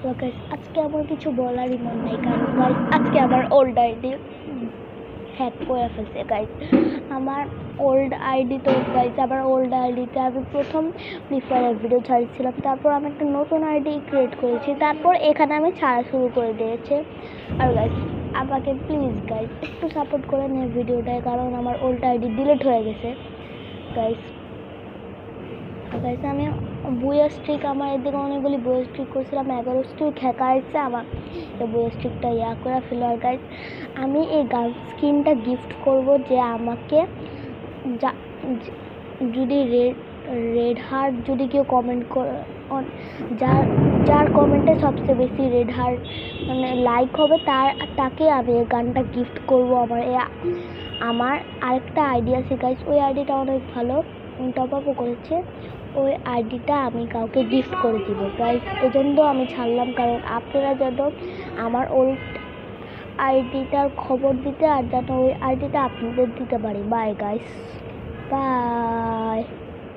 তো গাইস আজকে আমার কিছু বলারই মন নাই, কারণ গাইস আজকে আমার ওল্ড আইডি হ্যাক করে ফেলছে গাইস। আমার ওল্ড আইডি তো গাইস, আমার ওল্ড আইডিতে আমি প্রথম ফ্রি ফায়ারের ভিডিও ছাড়ছিলাম, তারপর আমি একটা নতুন আইডি ক্রিয়েট করেছি, তারপর এখানে আমি ছাড়া শুরু করে দিয়েছি। আর গাইস আমাকে প্লিজ গাইস একটু সাপোর্ট করে নিয়ে ভিডিওটায়, কারণ আমার ওল্ড আইডি ডিলিট হয়ে গেছে গাইস। গাইস আমি বুয়া স্ট্রিক, আমার এদিকে অনেকগুলি বুয়া স্ট্রিক করছিলাম, 11 স্ট্রিক হ্যাকার আছে আমার, এই বুয়া স্ট্রিকটা করে ফেলো। আর গাইস আমি এই গান স্কিনটা গিফট করব যে আমাকে যদি রেড হার্ট যদি কেউ কমেন্ট করে, যার কমেন্টে সবচেয়ে বেশি রেড হার্ট মানে লাইক হবে তাকে আমি এই গানটা গিফট করব। আমার আরেকটা আইডি আছে গাইস, ওই আইডিটা অনেক ভালো, টপ আপও করেছে, ওই আইডিটা আমি কাউকে গিফট করে দিব গাইস। এজন্য আমি ছাড়লাম, কারণ আপনারা যেন আমার ওল্ড আইডিটার খবর দিতে আর যেন ওই আইডিটা আপনাদের দিতে পারি। Bye guys, by.